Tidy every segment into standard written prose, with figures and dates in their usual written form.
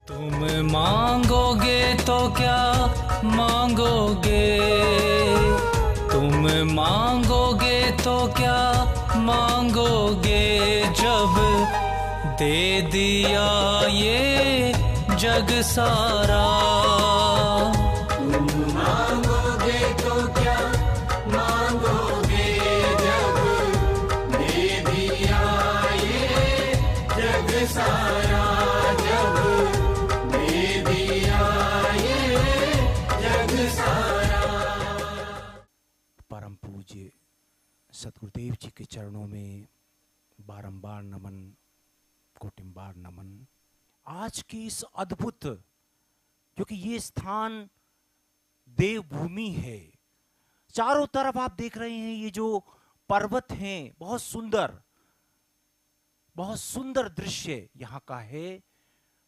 तुम मांगोगे तो क्या मांगोगे, तुम मांगोगे तो क्या मांगोगे, जब दे दिया ये जग सारा। तुम मांगोगे तो क्या मांगोगे, जब दे दिया ये जग सारा, जब दे दिया ये जग सारा। परम पूज्य सद्गुरुदेव जी के चरणों में बारंबार नमन, कोटिम्बार नमन। आज की इस अद्भुत, क्योंकि ये स्थान देवभूमि है, चारों तरफ आप देख रहे हैं ये जो पर्वत हैं, बहुत सुंदर दृश्य यहाँ का है।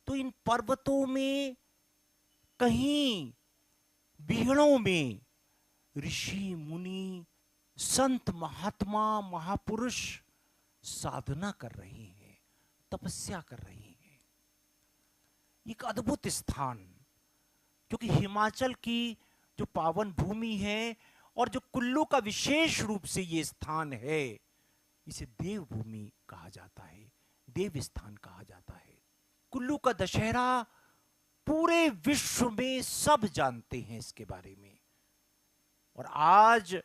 तो इन पर्वतों में कहीं बीहड़ों में ऋषि मुनि संत महात्मा महापुरुष साधना कर रहे हैं, तपस्या कर रहे हैं। एक अद्भुत स्थान, क्योंकि हिमाचल की जो पावन भूमि है और जो कुल्लू का विशेष रूप से ये स्थान है, इसे देवभूमि कहा जाता है, देव स्थान कहा जाता है। कुल्लू का दशहरा पूरे विश्व में सब जानते हैं इसके बारे में। और आज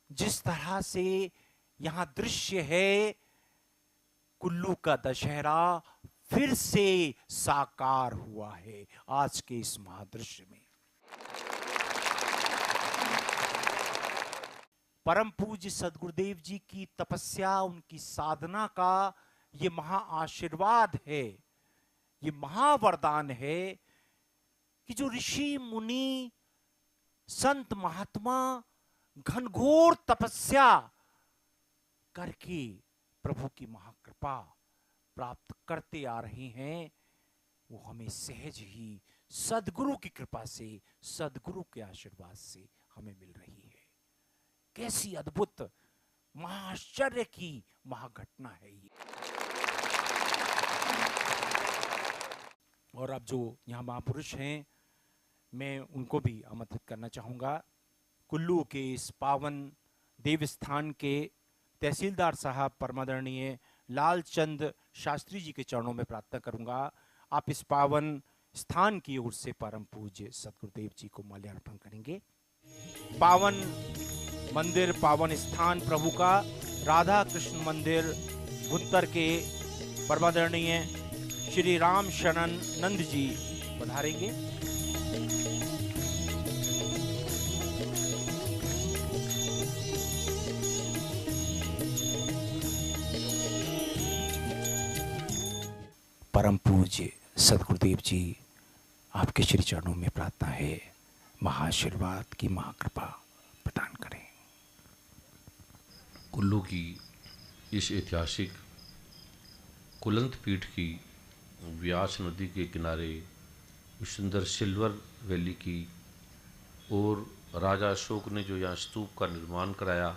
जिस तरह से यहां दृश्य है, कुल्लू का दशहरा फिर से साकार हुआ है आज के इस महादृश्य में। परम पूज्य सद्गुरुदेव जी की तपस्या, उनकी साधना का ये महा आशीर्वाद है, ये महावरदान है कि जो ऋषि मुनि संत महात्मा घनघोर तपस्या करके प्रभु की महाकृपा प्राप्त करते आ रहे हैं, वो हमें सहज ही सद्गुरु की कृपा से, सद्गुरु के आशीर्वाद से हमें मिल रही है। कैसी अद्भुत महाआश्चर्य की महाघटना है ये। और अब जो यहाँ महापुरुष हैं, मैं उनको भी आमंत्रित करना चाहूँगा। कुल्लू के इस पावन देवस्थान के तहसीलदार साहब परमादरणीय लालचंद शास्त्री जी के चरणों में प्रार्थना करूँगा, आप इस पावन स्थान की ओर से परम पूज्य सद्गुरुदेव जी को माल्यार्पण करेंगे। पावन मंदिर, पावन स्थान प्रभु का, राधा कृष्ण मंदिर भुंतर के परमादरणीय श्री राम शरण नंद जी पधारेंगे। परम पूज्य सद्गुरुदेव जी, आपके श्री चरणों में प्रार्थना है, महाआशीर्वाद की महाकृपा प्रदान करें। कुल्लू की इस ऐतिहासिक कुलंत पीठ की व्यास नदी के किनारे सुंदर सिल्वर वैली की, और राजा अशोक ने जो यहाँ स्तूप का निर्माण कराया,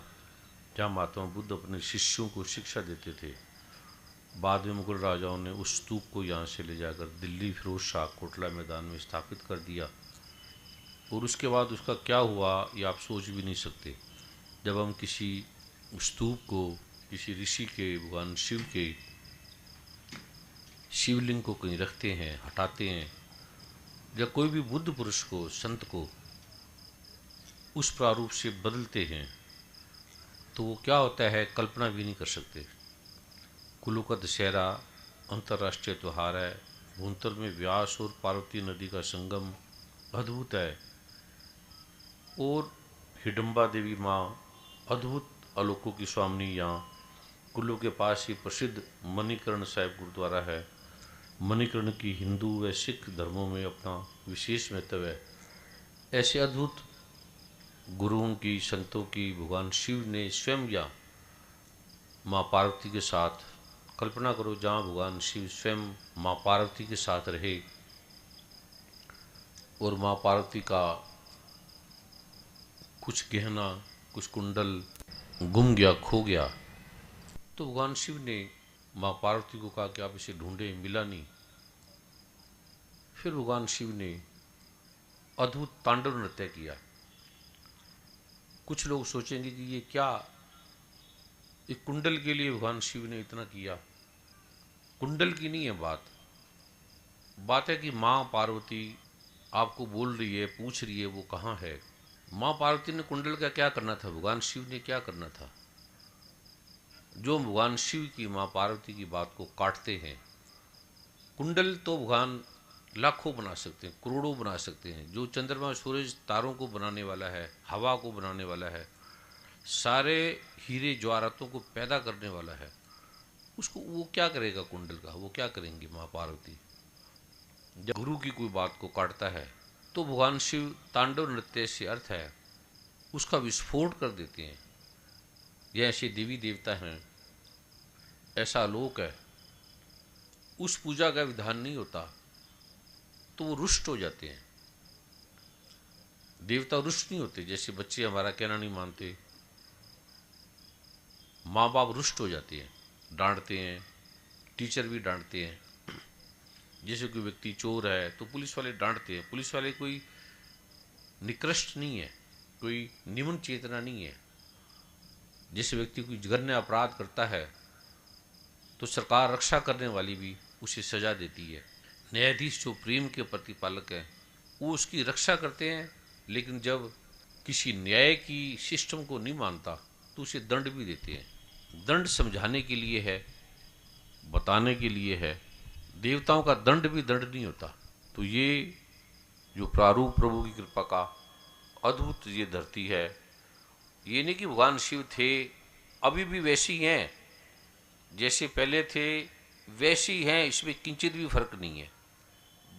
जहाँ महात्मा बुद्ध अपने शिष्यों को शिक्षा देते थे। बाद में मुगल राजाओं ने उस स्तूप को यहाँ से ले जाकर दिल्ली फिरोज शाह कोटला मैदान में स्थापित कर दिया। और उसके बाद उसका क्या हुआ ये आप सोच भी नहीं सकते। जब हम किसी स्तूप को किसी ऋषि के, भगवान शिव के शिवलिंग को कहीं रखते हैं, हटाते हैं, या कोई भी बुद्ध पुरुष को, संत को उस प्रारूप से बदलते हैं, तो वो क्या होता है कल्पना भी नहीं कर सकते। कुल्लू का दशहरा अंतर्राष्ट्रीय त्यौहार है। भुंतर में व्यास और पार्वती नदी का संगम अद्भुत है। और हिडम्बा देवी माँ अद्भुत आलोकों की स्वामिनी यहाँ कुल्लू के पास ही प्रसिद्ध मणिकर्ण साहिब गुरुद्वारा है। मणिकर्ण की हिंदू व सिख धर्मों में अपना विशेष महत्व है। ऐसे अद्भुत गुरुओं की, संतों की भगवान शिव ने स्वयं या माँ पार्वती के साथ, कल्पना करो जहाँ भगवान शिव स्वयं माँ पार्वती के साथ रहे और माँ पार्वती का कुछ गहना, कुछ कुंडल गुम गया, खो गया, तो भगवान शिव ने माँ पार्वती को कहा कि आप इसे ढूंढे, मिला नहीं। फिर भगवान शिव ने अद्भुत तांडव नृत्य किया। कुछ लोग सोचेंगे कि ये क्या, एक कुंडल के लिए भगवान शिव ने इतना किया। कुंडल की नहीं है बात है कि माँ पार्वती आपको बोल रही है, पूछ रही है वो कहाँ है। माँ पार्वती ने कुंडल का क्या करना था, भगवान शिव ने क्या करना था? जो भगवान शिव की माँ पार्वती की बात को काटते हैं। कुंडल तो भगवान लाखों बना सकते हैं, करोड़ों बना सकते हैं। जो चंद्रमा सूरज तारों को बनाने वाला है, हवा को बनाने वाला है, सारे हीरे जवाहरातों को पैदा करने वाला है, उसको वो क्या करेगा कुंडल का? वो क्या करेंगे माँ पार्वती? जब गुरु की कोई बात को काटता है तो भगवान शिव तांडव नृत्य से अर्थ है उसका विस्फोट कर देते हैं। ये ऐसे देवी देवता हैं, ऐसा लोक है, उस पूजा का विधान नहीं होता तो वो रुष्ट हो जाते हैं। देवता रुष्ट नहीं होते, जैसे बच्चे हमारा कहना नहीं मानते, माँ बाप रुष्ट हो जाते हैं, डांटते हैं, टीचर भी डांटते हैं। जैसे कोई व्यक्ति चोर है तो पुलिस वाले डांटते हैं। पुलिस वाले कोई निकृष्ट नहीं है, कोई निम्न चेतना नहीं है। जैसे व्यक्ति कोई जघन्य अपराध करता है तो सरकार रक्षा करने वाली भी उसे सजा देती है। न्यायाधीश जो प्रेम के प्रतिपालक है वो उसकी रक्षा करते हैं, लेकिन जब किसी न्याय की सिस्टम को नहीं मानता तो उसे दंड भी देते हैं। दंड समझाने के लिए है, बताने के लिए है। देवताओं का दंड भी दंड नहीं होता। तो ये जो प्रारूप प्रभु की कृपा का अद्भुत ये धरती है, ये नहीं कि भगवान शिव थे अभी भी वैसे ही हैं, जैसे पहले थे वैसे ही हैं, इसमें किंचित भी फर्क नहीं है।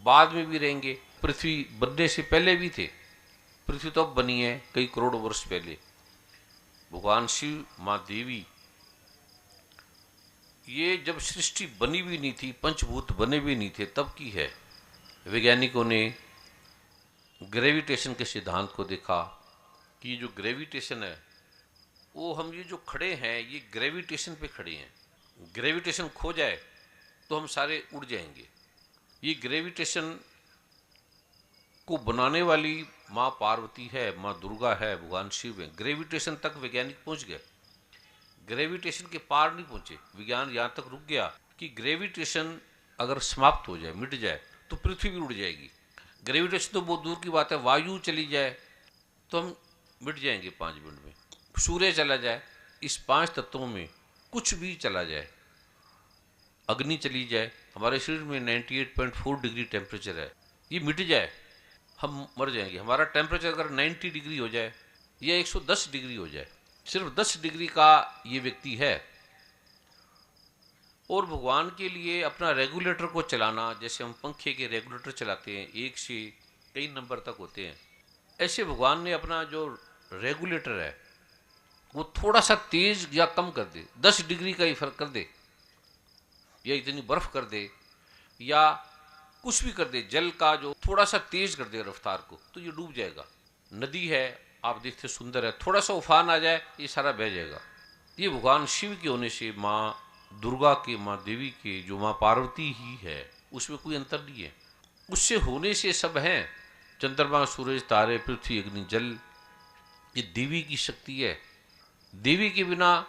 बाद में भी रहेंगे। पृथ्वी बनने से पहले भी थे, पृथ्वी तो अब बनी है कई करोड़ वर्ष पहले। भगवान शिव, माँ देवी, ये जब सृष्टि बनी भी नहीं थी, पंचभूत बने भी नहीं थे, तब की है। वैज्ञानिकों ने ग्रेविटेशन के सिद्धांत को देखा कि जो ग्रेविटेशन है वो, हम ये जो खड़े हैं ये ग्रेविटेशन पे खड़े हैं। ग्रेविटेशन खो जाए तो हम सारे उड़ जाएंगे। ये ग्रेविटेशन को बनाने वाली माँ पार्वती है, माँ दुर्गा है, भगवान शिव है। ग्रेविटेशन तक वैज्ञानिक पहुंच गए, ग्रेविटेशन के पार नहीं पहुंचे। विज्ञान यहाँ तक रुक गया कि ग्रेविटेशन अगर समाप्त हो जाए, मिट जाए, तो पृथ्वी भी उड़ जाएगी। ग्रेविटेशन तो बहुत दूर की बात है, वायु चली जाए तो हम मिट जाएंगे 5 मिनट में। सूर्य चला जाए, इस 5 तत्वों में कुछ भी चला जाए, अग्नि चली जाए, हमारे शरीर में 98.4 डिग्री टेम्परेचर है, ये मिट जाए, हम मर जाएंगे। हमारा टेम्परेचर अगर 90 डिग्री हो जाए या 110 डिग्री हो जाए, सिर्फ 10 डिग्री का ये व्यक्ति है। और भगवान के लिए अपना रेगुलेटर को चलाना, जैसे हम पंखे के रेगुलेटर चलाते हैं, 1 से कई नंबर तक होते हैं, ऐसे भगवान ने अपना जो रेगुलेटर है वो थोड़ा सा तेज या कम कर दे, 10 डिग्री का ही फर्क कर दे, या इतनी बर्फ कर दे, या कुछ भी कर दे, जल का जो थोड़ा सा तेज कर दे रफ्तार को, तो ये डूब जाएगा। नदी है, आप देखते सुंदर है, थोड़ा सा उफान आ जाए ये सारा बह जाएगा। ये भगवान शिव के होने से, माँ दुर्गा के, माँ देवी के, जो माँ पार्वती ही है, उसमें कोई अंतर नहीं है। उससे होने से सब हैं, चंद्रमा, सूरज, तारे, पृथ्वी, अग्नि, जल, ये देवी की शक्ति है। देवी के बिना,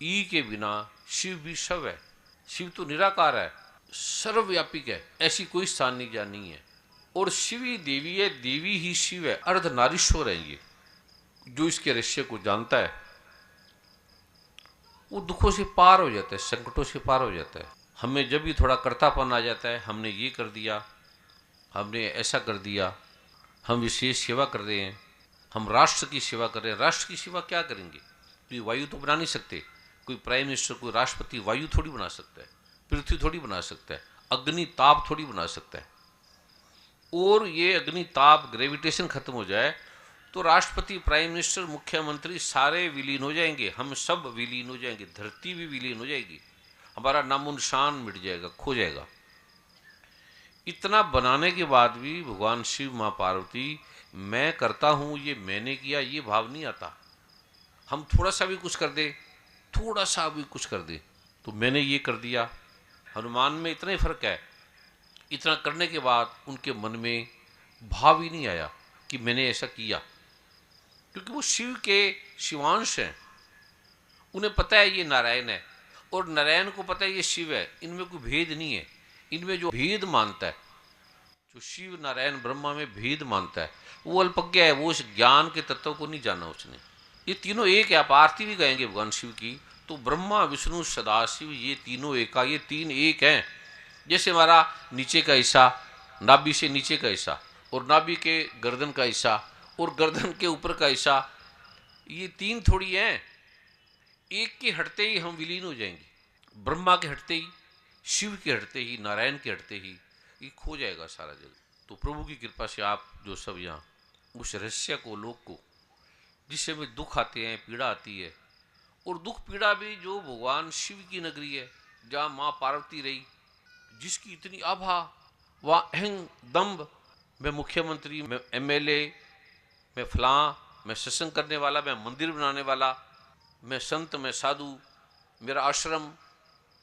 ई के बिना शिव भी शव है। शिव तो निराकार है, सर्वव्यापिक है, ऐसी कोई स्थान नहीं जहाँ नहीं है। और शिव ही देवी है, देवी ही शिव है, अर्धनारीश्वर है। ये जो इसके रहस्य को जानता है वो दुखों से पार हो जाता है, संकटों से पार हो जाता है। हमें जब भी थोड़ा कर्तापन आ जाता है, हमने ये कर दिया, हमने ऐसा कर दिया, हम विशेष सेवा कर रहे हैं, हम राष्ट्र की सेवा कर रहे हैं। राष्ट्र की सेवा क्या करेंगे? कोई वायु तो बना नहीं सकते, कोई प्राइम मिनिस्टर, कोई राष्ट्रपति वायु थोड़ी बना सकता है, पृथ्वी थोड़ी बना सकता है, अग्नि ताप थोड़ी बना सकता है। और ये अग्नि ताप, ग्रेविटेशन खत्म हो जाए तो राष्ट्रपति, प्राइम मिनिस्टर, मुख्यमंत्री सारे विलीन हो जाएंगे, हम सब विलीन हो जाएंगे, धरती भी विलीन हो जाएगी, हमारा नामो निशान मिट जाएगा, खो जाएगा। इतना बनाने के बाद भी भगवान शिव, माँ पार्वती, मैं करता हूँ, ये मैंने किया, ये भाव नहीं आता। हम थोड़ा सा भी कुछ कर दे, थोड़ा सा भी कुछ कर दे तो मैंने ये कर दिया। हनुमान में इतना ही फर्क है, इतना करने के बाद उनके मन में भाव ही नहीं आया कि मैंने ऐसा किया, क्योंकि वो शिव के शिवांश हैं। उन्हें पता है ये नारायण है और नारायण को पता है ये शिव है, इनमें कोई भेद नहीं है। इनमें जो भेद मानता है, जो शिव नारायण ब्रह्मा में भेद मानता है, वो अल्पज्ञ है, वो इस ज्ञान के तत्व को नहीं जाना उसने। ये तीनों एक है। आप आरती भी गाएंगे भगवान शिव की तो ब्रह्मा विष्णु सदाशिव ये तीनों एक, ये तीन एक हैं। जैसे हमारा नीचे का हिस्सा, नाभि से नीचे का हिस्सा, और नाभि के गर्दन का हिस्सा, और गर्दन के ऊपर का हिस्सा, ये तीन थोड़ी हैं। एक के हटते ही हम विलीन हो जाएंगे। ब्रह्मा के हटते ही, शिव के हटते ही, नारायण के हटते ही ये खो जाएगा सारा जगत। तो प्रभु की कृपा से आप जो सब यहाँ उस रहस्य को, लोक को, जिससे में दुख आते हैं, पीड़ा आती है, और दुख पीड़ा भी जो भगवान शिव की नगरी है, जहाँ माँ पार्वती रही, जिसकी इतनी आभा, वहाँ अहंग दम्भ, मैं मुख्यमंत्री, मैं एमएलए, मैं फलां, मैं सत्संग करने वाला, मैं मंदिर बनाने वाला, मैं संत, मैं साधु, मेरा आश्रम,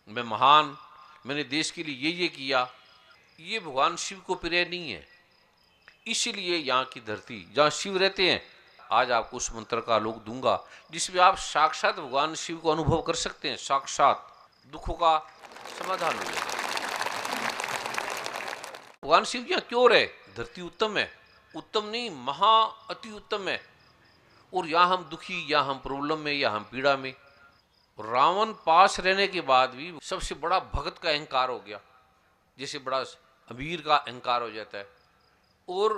मैं महान, मैंने देश के लिए ये किया, ये भगवान शिव को प्रिय नहीं है। इसीलिए यहाँ की धरती जहाँ शिव रहते हैं, आज आपको उस मंत्र का आलोक दूंगा जिसमें आप साक्षात भगवान शिव को अनुभव कर सकते हैं। साक्षात दुखों का समाधान हो जाएगा। भगवान शिव यहाँ क्यों रहे? धरती उत्तम है, उत्तम नहीं महा अति उत्तम है, और यहाँ हम दुखी, या हम प्रॉब्लम में, या हम पीड़ा में। रावण पास रहने के बाद भी सबसे बड़ा भगत का अहंकार हो गया, जैसे बड़ा अमीर का अहंकार हो जाता है, और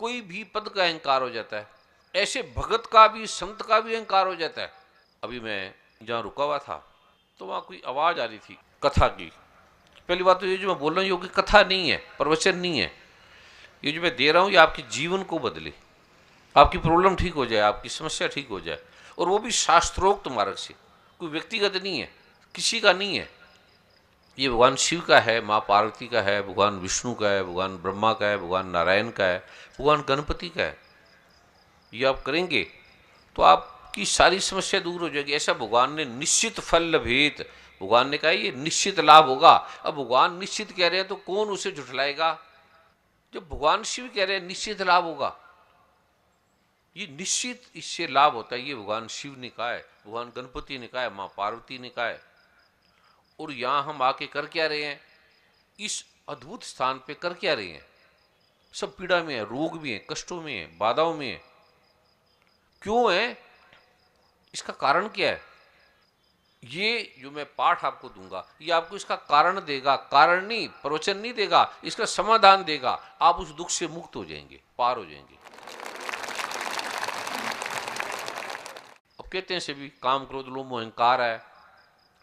कोई भी पद का अहंकार हो जाता है, ऐसे भगत का भी, संत का भी अहंकार हो जाता है। अभी मैं जहाँ रुका हुआ था तो वहाँ कोई आवाज़ आ रही थी कथा की। पहली बात तो ये जो मैं बोल रहा हूँ ये कोई कथा नहीं है, प्रवचन नहीं है। ये जो मैं दे रहा हूँ ये आपके जीवन को बदले, आपकी प्रॉब्लम ठीक हो जाए, आपकी समस्या ठीक हो जाए, और वो भी शास्त्रोक्त मार्ग से, कोई व्यक्तिगत नहीं है, किसी का नहीं है। ये भगवान शिव का है, माँ पार्वती का है, भगवान विष्णु का है, भगवान ब्रह्मा का है, भगवान नारायण का है, भगवान गणपति का है। ये आप करेंगे तो आपकी सारी समस्या दूर हो जाएगी। ऐसा भगवान ने निश्चित फल लभेत, भगवान ने कहा ये निश्चित लाभ होगा। अब भगवान निश्चित कह रहे हैं तो कौन उसे झुठलाएगा? जब भगवान शिव कह रहे हैं निश्चित लाभ होगा, ये निश्चित इससे लाभ होता है। ये भगवान शिव ने कहा है, भगवान गणपति ने कहा है, माँ पार्वती ने कहा है। और यहाँ हम आके कर क्या रहे हैं? इस अद्भुत स्थान पे कर क्या रहे हैं? सब पीड़ा में है, रोग भी है, कष्टों में है, बाधाओं में है। क्यों है? इसका कारण क्या है? ये जो मैं पाठ आपको दूंगा ये आपको इसका कारण देगा, कारण नहीं, प्रवचन नहीं देगा, इसका समाधान देगा। आप उस दुख से मुक्त हो जाएंगे, पार हो जाएंगे। अब कहते हैं सभी काम क्रोध लोभ मोह अहंकार है,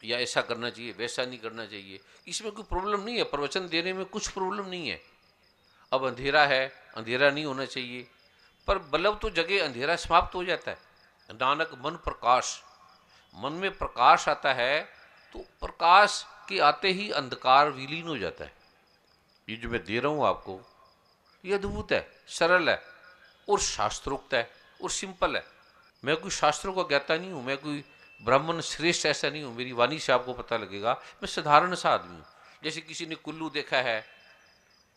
या ऐसा करना चाहिए, वैसा नहीं करना चाहिए। इसमें कोई प्रॉब्लम नहीं है, प्रवचन देने में कुछ प्रॉब्लम नहीं है। अब अंधेरा है, अंधेरा नहीं होना चाहिए, पर बल्लभ तो जगह अंधेरा समाप्त हो जाता है। नानक मन प्रकाश, मन में प्रकाश आता है तो प्रकाश के आते ही अंधकार विलीन हो जाता है। ये जो मैं दे रहा हूँ आपको ये अद्भुत है, सरल है, और शास्त्रोक्त है, और सिंपल है। मैं कोई शास्त्रों का ज्ञाता नहीं हूँ, मैं कोई ब्राह्मण श्रेष्ठ ऐसा नहीं हूँ। मेरी वाणी से आपको पता लगेगा मैं साधारण सा आदमी हूँ। जैसे किसी ने कुल्लू देखा है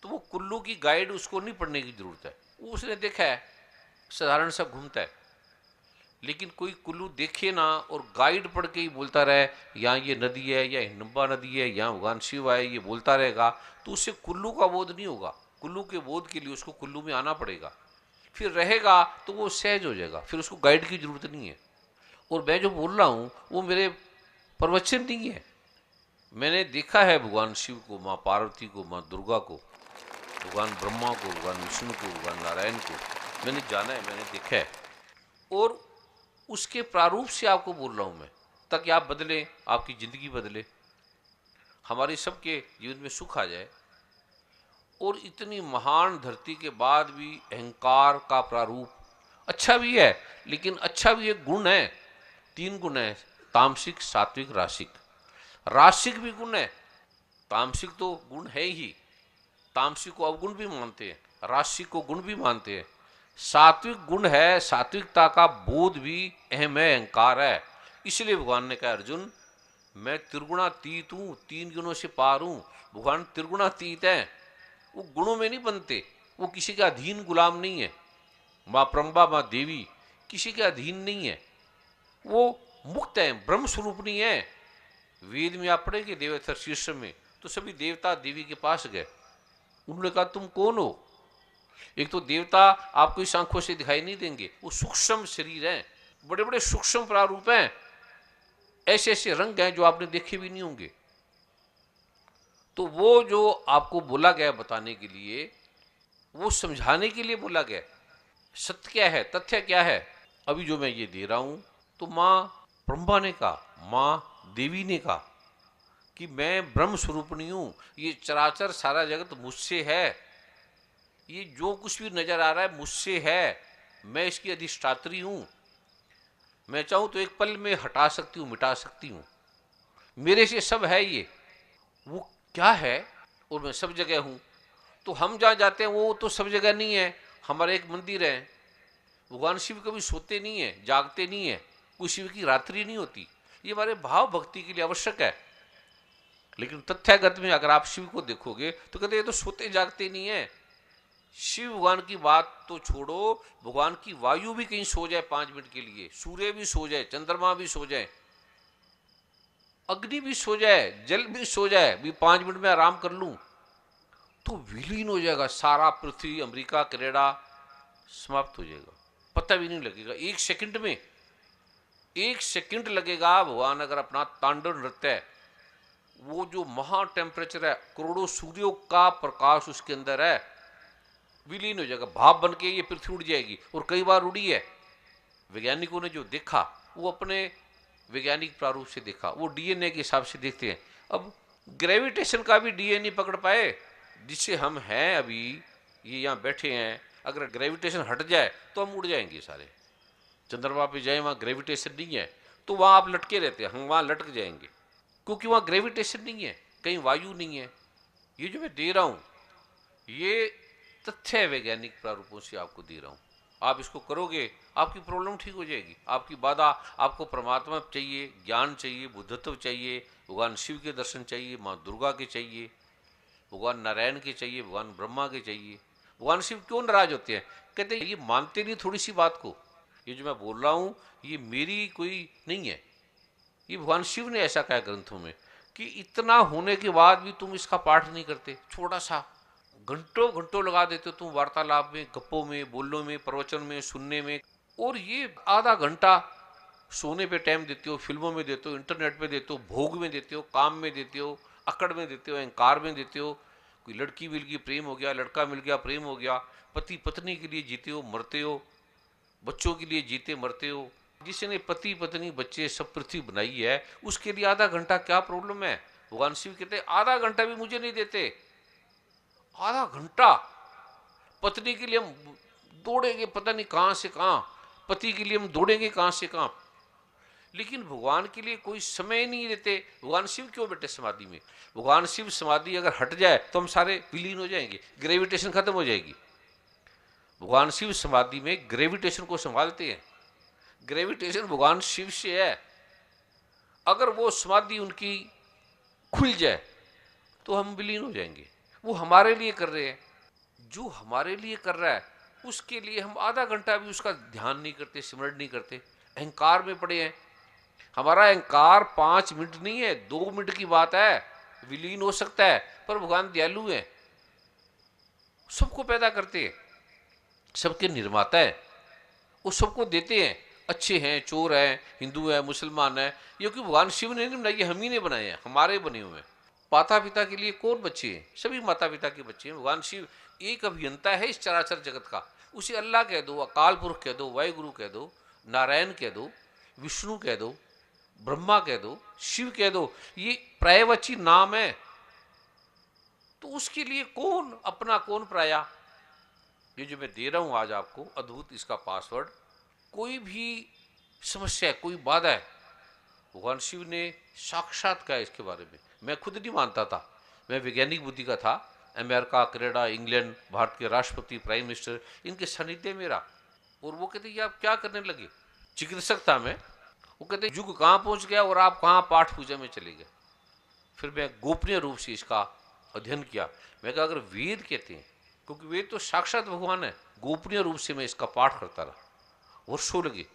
तो वो कुल्लू की गाइड उसको नहीं पढ़ने की जरूरत है, वो उसने देखा है, साधारण सा घूमता है। लेकिन कोई कुल्लू देखे ना और गाइड पढ़ के ही बोलता रहे यहाँ ये नदी है, या हिडम्बा नदी है, यहाँ भगवान शिव है, ये बोलता रहेगा, तो उससे कुल्लू का बोध नहीं होगा। कुल्लू के बोध के लिए उसको कुल्लू में आना पड़ेगा, फिर रहेगा तो वो सहज हो जाएगा, फिर उसको गाइड की जरूरत नहीं है। और मैं जो बोल रहा हूँ वो मेरे प्रवचन नहीं है, मैंने देखा है भगवान शिव को, माँ पार्वती को, माँ दुर्गा को, भगवान ब्रह्मा को, भगवान विष्णु को, भगवान नारायण को मैंने जाना है, मैंने देखा है, और उसके प्रारूप से आपको बोल रहा हूँ मैं, ताकि आप बदलें, आपकी ज़िंदगी बदले, हमारे सबके जीवन में सुख आ जाए। और इतनी महान धरती के बाद भी अहंकार का प्रारूप अच्छा भी है, लेकिन अच्छा भी एक गुण है, 3 गुण है, तामसिक, सात्विक, रासिक। रासिक भी गुण है, तामसिक तो गुण है ही, तामसिक को अवगुण भी मानते हैं, रासिक को गुण भी मानते हैं। सात्विक गुण है, सात्विकता का बोध भी अहम है, अहंकार है। इसलिए भगवान ने कहा अर्जुन मैं त्रिगुणातीत हूँ, 3 गुणों से पार हूँ। भगवान त्रिगुणातीत है, वो गुणों में नहीं बनते, वो किसी का अधीन गुलाम नहीं है। माँ प्रम्बा, माँ देवी किसी के अधीन नहीं है, वो मुक्त है, ब्रह्म स्वरूपणी है। वेद में आप पढ़ेंगे देवतर शीर्ष में, तो सभी देवता देवी के पास गए, उन्होंने कहा तुम कौन हो? एक तो देवता आपको इस आंखों से दिखाई नहीं देंगे, वो सूक्ष्म शरीर हैं, बड़े बड़े सूक्ष्म प्रारूप हैं, ऐसे ऐसे रंग हैं जो आपने देखे भी नहीं होंगे। तो वो जो आपको बोला गया बताने के लिए, वो समझाने के लिए बोला गया। सत्य क्या है, तथ्य क्या है? अभी जो मैं ये दे रहा हूं, तो मां ब्रह्मा ने कहा, मां देवी ने कहा कि मैं ब्रह्म स्वरूपणी हूं, ये चराचर सारा जगत मुझसे है, ये जो कुछ भी नजर आ रहा है मुझसे है, मैं इसकी अधिष्ठात्री हूं, मैं चाहूं तो एक पल में हटा सकती हूं, मिटा सकती हूं, मेरे से सब है। ये वो क्या है, और मैं सब जगह हूं। तो हम जहां जाते हैं वो तो सब जगह नहीं है। हमारा एक मंदिर है, भगवान शिव कभी सोते नहीं है, जागते नहीं है, कोई शिव की रात्रि नहीं होती। ये हमारे भाव भक्ति के लिए आवश्यक है। लेकिन तथ्यगत में अगर आप शिव को देखोगे तो कहते ये तो सोते जागते नहीं है। शिव भगवान की बात तो छोड़ो, भगवान की वायु भी कहीं सो जाए 5 मिनट के लिए, सूर्य भी सो जाए, चंद्रमा भी सो जाए, अग्नि भी सो जाए, जल भी सो जाए, भी 5 मिनट में आराम कर लूं, तो विलीन हो जाएगा सारा पृथ्वी, अमेरिका, कनाडा समाप्त हो जाएगा, पता भी नहीं लगेगा। 1 सेकंड में, 1 सेकंड लगेगा। भगवान अगर अपना तांडव नृत्य, वो जो महा टेम्परेचर है, करोड़ों सूर्यों का प्रकाश उसके अंदर है, विलीन हो जाएगा, भाप बन के ये पृथ्वी उड़ जाएगी। और कई बार उड़ी है। वैज्ञानिकों ने जो देखा वो अपने वैज्ञानिक प्रारूप से देखा, वो डीएनए के हिसाब से देखते हैं। अब ग्रेविटेशन का भी डीएनए पकड़ पाए, जिससे हम हैं अभी, ये यहाँ बैठे हैं, अगर ग्रेविटेशन हट जाए तो हम उड़ जाएंगे सारे। चंद्रमा पे जाए, वहाँ ग्रेविटेशन नहीं है, तो वहाँ आप लटके रहते हैं, हम वहाँ लटक जाएंगे, क्योंकि वहाँ ग्रेविटेशन नहीं है, कहीं वायु नहीं है। ये जो मैं दे रहा हूँ ये तथ्य वैज्ञानिक प्रारूपों से आपको दे रहा हूँ। आप इसको करोगे, आपकी प्रॉब्लम ठीक हो जाएगी, आपकी बाधा। आपको परमात्मा चाहिए, ज्ञान चाहिए, बुद्धत्व चाहिए, भगवान शिव के दर्शन चाहिए, माँ दुर्गा के चाहिए, भगवान नारायण के चाहिए, भगवान ब्रह्मा के चाहिए। भगवान शिव क्यों नाराज होते हैं? कहते हैं ये मानते नहीं थोड़ी सी बात को। ये जो मैं बोल रहा हूँ ये मेरी कोई नहीं है, ये भगवान शिव ने ऐसा कहा ग्रंथों में कि इतना होने के बाद भी तुम इसका पाठ नहीं करते। छोटा सा घंटों घंटों लगा देते हो तुम वार्तालाप में, गप्पों में, बोलने में, प्रवचन में, सुनने में, और ये आधा घंटा सोने पे टाइम देते हो, फिल्मों में देते हो, इंटरनेट पे देते हो, भोग में देते हो, काम में देते हो, अकड़ में देते हो, अहंकार में देते हो। कोई लड़की मिल गई प्रेम हो गया, लड़का मिल गया प्रेम हो गया, पति पत्नी के लिए जीते हो मरते हो, बच्चों के लिए जीते मरते हो। जिसने पति पत्नी बच्चे सब पृथ्वी बनाई है, उसके लिए आधा घंटा क्या प्रॉब्लम है? भगवान शिव कहते आधा घंटा भी मुझे नहीं देते। आधा घंटा पत्नी के लिए हम दौड़ेंगे पता नहीं कहां से कहां, पति के लिए हम दौड़ेंगे कहां से कहां, लेकिन भगवान के लिए कोई समय नहीं देते। भगवान शिव क्यों बैठे समाधि में? भगवान शिव समाधि अगर हट जाए तो हम सारे विलीन हो जाएंगे, ग्रेविटेशन खत्म हो जाएगी। भगवान शिव समाधि में ग्रेविटेशन को संभालते हैं, ग्रेविटेशन भगवान शिव से है। अगर वो समाधि उनकी खुल जाए तो हम विलीन हो जाएंगे। वो हमारे लिए कर रहे हैं, जो हमारे लिए कर रहा है उसके लिए हम आधा घंटा भी उसका ध्यान नहीं करते, स्मरण नहीं करते, अहंकार में पड़े हैं। हमारा अहंकार 5 मिनट नहीं है, 2 मिनट की बात है, विलीन हो सकता है। पर भगवान दयालु है, सबको पैदा करते हैं, सबके निर्माता है, वो सबको देते हैं। अच्छे हैं, चोर हैं, हिंदू है, मुसलमान है, ये क्योंकि भगवान शिव ने नहीं बनाए, हम ही ने बनाए हैं, हमारे बने हुए हैं। माता पिता के लिए कौन बच्चे हैं? सभी माता पिता के बच्चे हैं। भगवान शिव एक अभियंता है इस चराचर जगत का। उसे अल्लाह कह दो, अकाल पुरुष कह दो, वाहिगुरु कह दो, नारायण कह दो, विष्णु कह दो, ब्रह्मा कह दो, शिव कह दो, ये प्रायवाची नाम है। तो उसके लिए कौन अपना कौन पराया? ये जो मैं दे रहा हूं आज आपको अद्भुत इसका पासवर्ड, कोई भी समस्या, कोई बाधा है, भगवान शिव ने साक्षात कहा इसके बारे में। मैं खुद नहीं मानता था, मैं वैज्ञानिक बुद्धि का था। अमेरिका, कनाडा, इंग्लैंड, भारत के राष्ट्रपति, प्राइम मिनिस्टर, इनके सानिध्य में रहा। और वो कहते ये आप क्या करने लगे? चिकित्सक था मैं। वो कहते युग कहाँ पहुंच गया और आप कहाँ पाठ पूजा में चले गए। फिर मैं गोपनीय रूप से इसका अध्ययन किया। मैं कहा अगर वेद कहते हैं, क्योंकि वेद तो साक्षात भगवान है, गोपनीय रूप से मैं इसका पाठ करता रहा, वर्षों लगे,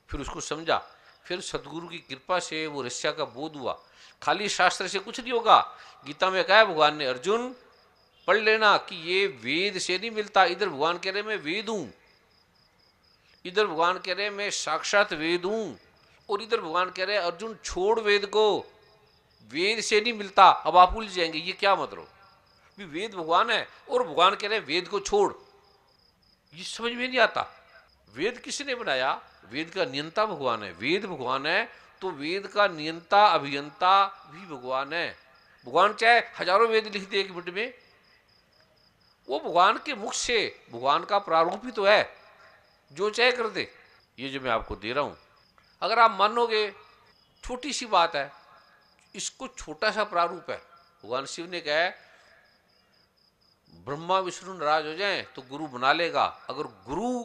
फिर उसको समझा, फिर सदगुरु की कृपा से वो रहस्य का बोध हुआ। खाली शास्त्र से कुछ नहीं होगा। गीता में कहा है भगवान ने, अर्जुन पढ़ लेना कि ये वेद से नहीं मिलता। इधर भगवान कह रहे मैं वेद हूं, इधर भगवान कह रहे मैं साक्षात वेद हूं, और इधर भगवान कह रहे अर्जुन छोड़ वेद को, वेद से नहीं मिलता। अब आप उलझ जाएंगे ये क्या मतलब, भी वेद भगवान है और भगवान कह रहे वेद को छोड़, ये समझ में नहीं आता। वेद किसने बनाया? वेद का नियंता भगवान है। वेद भगवान है तो वेद का नियंता अभियंता भी भगवान है। भगवान चाहे हजारों वेद लिख दे 1 मिनट में, वो भगवान के मुख से भगवान का प्रारूप ही तो है, जो चाहे कर दे। ये जो मैं आपको दे रहा हूं, अगर आप मानोगे छोटी सी बात है, इसको छोटा सा प्रारूप है। भगवान शिव ने कहा है ब्रह्मा विष्णु नाराज हो जाए तो गुरु बना लेगा, अगर गुरु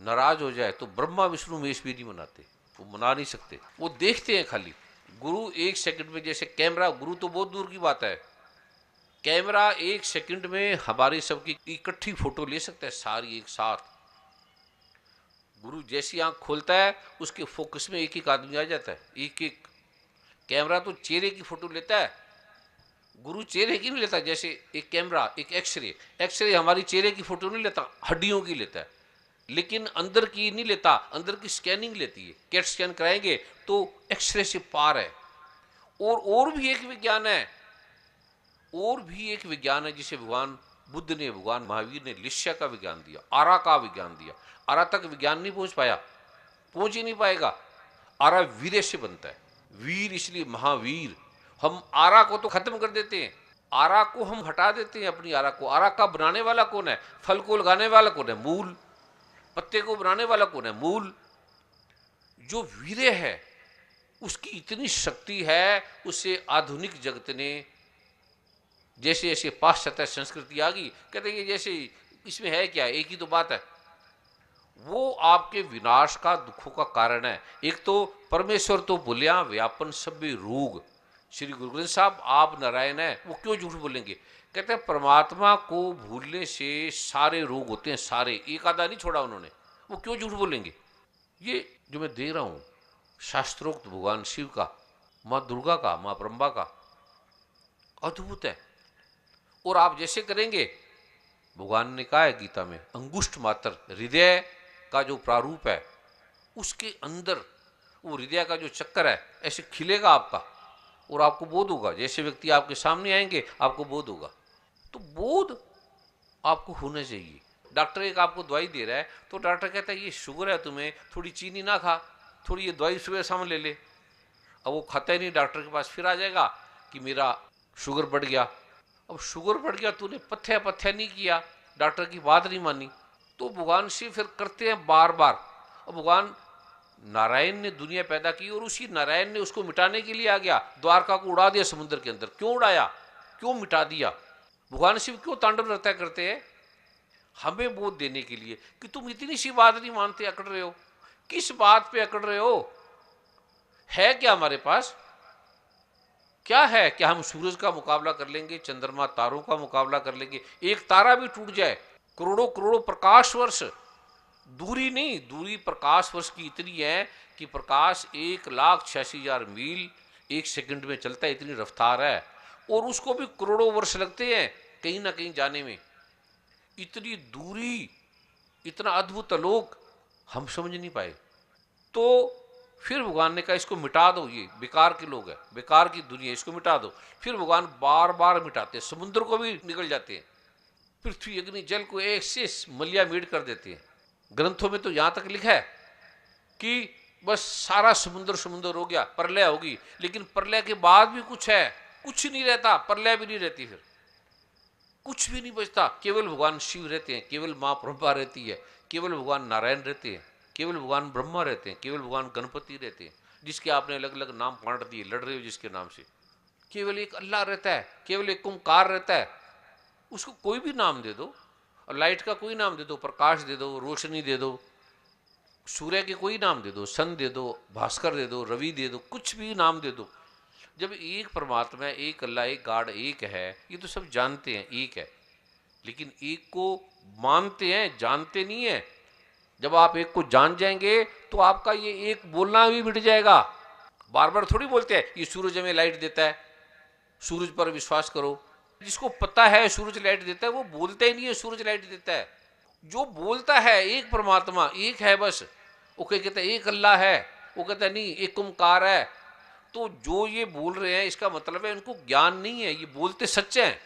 नाराज हो जाए तो ब्रह्मा विष्णु महेश भी नहीं मनाते, वो मना नहीं सकते, वो देखते हैं खाली। गुरु 1 सेकंड में, जैसे कैमरा, गुरु तो बहुत दूर की बात है, कैमरा 1 सेकंड में हमारी सबकी इकट्ठी फोटो ले सकता है सारी एक साथ। गुरु जैसी आंख खोलता है उसके फोकस में एक आदमी आ जाता है, एक कैमरा तो चेहरे की फोटो लेता है, गुरु चेहरे की नहीं लेता। जैसे एक कैमरा, एक एक्सरे हमारी चेहरे की फोटो नहीं लेता, हड्डियों की लेता है, लेकिन अंदर की नहीं लेता, अंदर की स्कैनिंग लेती है। कैट स्कैन कराएंगे तो एक्सरे से पार है। और भी एक विज्ञान है, और भी एक विज्ञान है जिसे भगवान बुद्ध ने, भगवान महावीर ने लिश्या का विज्ञान दिया, आरा का विज्ञान दिया। आरा तक विज्ञान नहीं पहुंच पाया, पहुंच ही नहीं पाएगा। आरा वीर्य से बनता है, वीर इसलिए महावीर। हम आरा को तो खत्म कर देते हैं, आरा को हम हटा देते हैं अपनी आरा को। आरा का बनाने वाला कौन है? फल को लगाने वाला कौन है? मूल। पत्ते को बनाने वाला कौन है? मूल। जो वीर्य है उसकी इतनी शक्ति है, उससे आधुनिक जगत ने, जैसे जैसे पाश्चात्य संस्कृति आ गई, कहते हैं जैसे इसमें है क्या, एक ही तो बात है, वो आपके विनाश का, दुखों का कारण है। एक तो परमेश्वर तो भूलिया व्यापन सभी रोग। श्री गुरु ग्रंथ साहब आप नारायण है, वो क्यों झूठ बोलेंगे? कहते हैं परमात्मा को भूलने से सारे रोग होते हैं, सारे, एक आधा नहीं छोड़ा उन्होंने, वो क्यों झूठ बोलेंगे? ये जो मैं दे रहा हूं शास्त्रोक्त भगवान शिव का, माँ दुर्गा का, माँ ब्रह्मा का, अद्भुत है। और आप जैसे करेंगे, भगवान ने कहा है गीता में, अंगुष्ठ मात्र हृदय का जो प्रारूप है उसके अंदर वो हृदय का जो चक्कर है ऐसे खिलेगा आपका, और आपको बोध होगा। जैसे व्यक्ति आपके सामने आएंगे आपको बोध होगा। तो बोध आपको होना चाहिए। डॉक्टर एक आपको दवाई दे रहा है तो डॉक्टर कहता है ये शुगर है तुम्हें, थोड़ी चीनी ना खा, थोड़ी ये दवाई सुबह शाम ले ले। अब वो खाता ही नहीं, डॉक्टर के पास फिर आ जाएगा कि मेरा शुगर बढ़ गया। अब शुगर बढ़ गया, तूने पथ्य नहीं किया, डॉक्टर की बात नहीं मानी, तो भगवान शिव फिर करते हैं बार बार। अब भगवान नारायण ने दुनिया पैदा की और उसी नारायण ने उसको मिटाने के लिए आ गया, द्वारका को उड़ा दिया समुद्र के अंदर। क्यों उड़ाया, क्यों मिटा दिया? भगवान शिव क्यों तांडव नृत्य करते हैं? हमें बोध देने के लिए कि तुम इतनी सी बात नहीं मानते, अकड़ रहे हो। किस बात पे अकड़ रहे हो? है क्या हमारे पास? क्या है? क्या हम सूरज का मुकाबला कर लेंगे, चंद्रमा तारों का मुकाबला कर लेंगे? एक तारा भी टूट जाए, करोड़ों करोड़ों प्रकाश वर्ष दूरी, नहीं दूरी प्रकाश वर्ष की इतनी है कि प्रकाश 1,86,000 मील 1 सेकंड में चलता है, इतनी रफ्तार है। और उसको भी करोड़ों वर्ष लगते हैं कहीं ना कहीं जाने में। इतनी दूरी, इतना अद्भुत आलोक हम समझ नहीं पाए। तो फिर भगवान ने कहा इसको मिटा दो, ये बेकार के लोग हैं, बेकार की दुनिया, इसको मिटा दो। फिर भगवान बार बार मिटाते, समुद्र को भी निकल जाते हैं, पृथ्वी अग्नि जल को एक से मलिया मीट कर देते हैं। ग्रंथों में तो यहां तक लिखा है कि बस सारा समुद्र समुद्र हो गया, प्रलय होगी। लेकिन प्रलय के बाद भी कुछ है, कुछ नहीं रहता, प्रलय भी नहीं रहती, फिर कुछ भी नहीं बचता। केवल भगवान शिव रहते हैं, केवल माँ ब्रह्मा रहती है, केवल भगवान नारायण रहते हैं, केवल भगवान ब्रह्मा रहते हैं, केवल भगवान गणपति रहते हैं, जिसके आपने अलग अलग नाम बांट दिए, लड़ रहे हो जिसके नाम से। केवल एक अल्लाह रहता है, केवल एक ओंकार रहता है, उसको कोई भी नाम दे दो, और लाइट का कोई नाम दे दो, प्रकाश दे दो, रोशनी दे दो, सूर्य के कोई नाम दे दो, सन दे दो, भास्कर दे दो, रवि दे दो, कुछ भी नाम दे दो, जब एक परमात्मा है, एक अल्लाह, एक गॉड एक है, ये तो सब जानते हैं एक है, लेकिन एक को मानते हैं, जानते नहीं है। जब आप एक को जान जाएंगे तो आपका ये एक बोलना भी मिट जाएगा। बार बार थोड़ी बोलते हैं ये सूरज हमें लाइट देता है, सूरज पर विश्वास करो। जिसको पता है सूरज लाइट देता है वो बोलता ही नहीं है सूरज लाइट देता है। जो बोलता है एक परमात्मा एक है बस, वो कहता है एक अल्लाह है, वो कहता है नहीं एक ओंकार है। तो जो ये बोल रहे हैं इसका मतलब है इनको ज्ञान नहीं है, ये बोलते सच्चे हैं।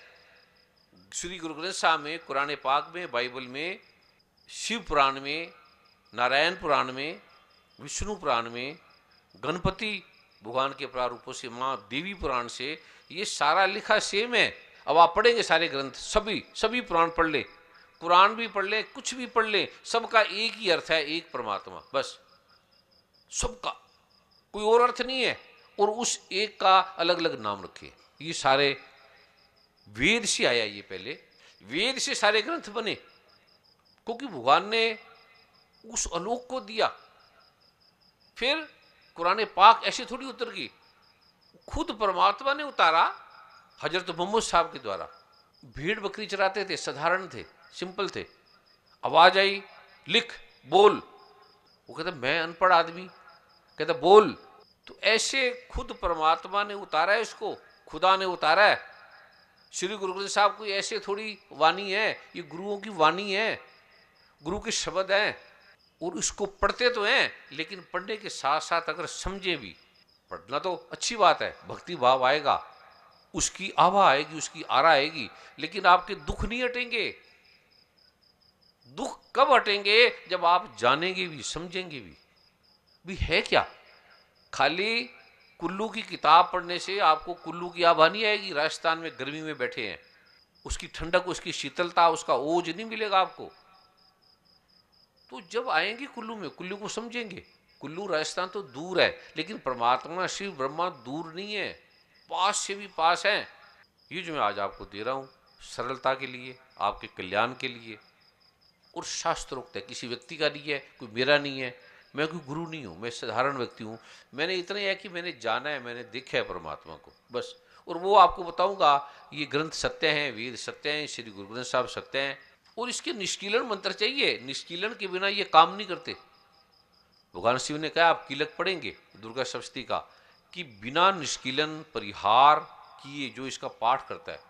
श्री गुरु ग्रंथ साहब में, कुरान पाक में, बाइबल में, शिव पुराण में, नारायण पुराण में, विष्णु पुराण में, गणपति भगवान के प्रारूपों से, माँ देवी पुराण से, ये सारा लिखा सेम है। अब आप पढ़ेंगे सारे ग्रंथ, सभी पुराण पढ़ ले, कुरान भी पढ़ ले, कुछ भी पढ़ ले, सबका एक ही अर्थ है, एक परमात्मा बस, सबका कोई और अर्थ नहीं है। और उस एक का अलग अलग नाम रखे। ये सारे वेद से आया, ये पहले वेद से सारे ग्रंथ बने, क्योंकि भगवान ने उस आलोक को दिया। फिर कुरान पाक ऐसे थोड़ी उतर गई, खुद परमात्मा ने उतारा हजरत मोहम्मद साहब के द्वारा। भेड़ बकरी चराते थे, साधारण थे, सिंपल थे, आवाज आई लिख बोल, वो कहता मैं अनपढ़ आदमी, कहता बोल। तो ऐसे खुद परमात्मा ने उतारा है इसको, खुदा ने उतारा है। श्री गुरु ग्रंथ साहब कोई ऐसे थोड़ी वाणी है, ये गुरुओं की वाणी है, गुरु के शब्द हैं। और इसको पढ़ते तो हैं, लेकिन पढ़ने के साथ साथ अगर समझे भी, पढ़ना तो अच्छी बात है, भक्ति भाव आएगा, उसकी आभा आएगी, उसकी आरा आएगी, लेकिन आपके दुख नहीं हटेंगे। दुख कब हटेंगे? जब आप जानेंगे भी, समझेंगे भी है क्या। खाली कुल्लू की किताब पढ़ने से आपको कुल्लू की आभा नहीं आएगी। राजस्थान में गर्मी में बैठे हैं, उसकी ठंडक, उसकी शीतलता, उसका ओज नहीं मिलेगा आपको। तो जब आएंगे कुल्लू में, कुल्लू को समझेंगे। कुल्लू राजस्थान तो दूर है, लेकिन परमात्मा शिव ब्रह्मा दूर नहीं है, पास से भी पास है। ये जो मैं आज आपको दे रहा हूं सरलता के लिए, आपके कल्याण के लिए, और शास्त्रोक्त है, किसी व्यक्ति का नहीं है, कोई मेरा नहीं है, मैं कोई गुरु नहीं हूं, मैं साधारण व्यक्ति हूं। मैंने इतना है कि मैंने जाना है, मैंने देखा है परमात्मा को बस, और वो आपको बताऊंगा। ये ग्रंथ सत्य हैं, वेद सत्य हैं, श्री गुरु ग्रंथ साहब सत्य हैं, और इसके निष्कीलन मंत्र चाहिए। निष्कीलन के बिना ये काम नहीं करते। भगवान शिव ने कहा, आप कीलक पढ़ेंगे दुर्गा सप्तशती का, कि बिना निष्कीलन परिहार किए जो इसका पाठ करता है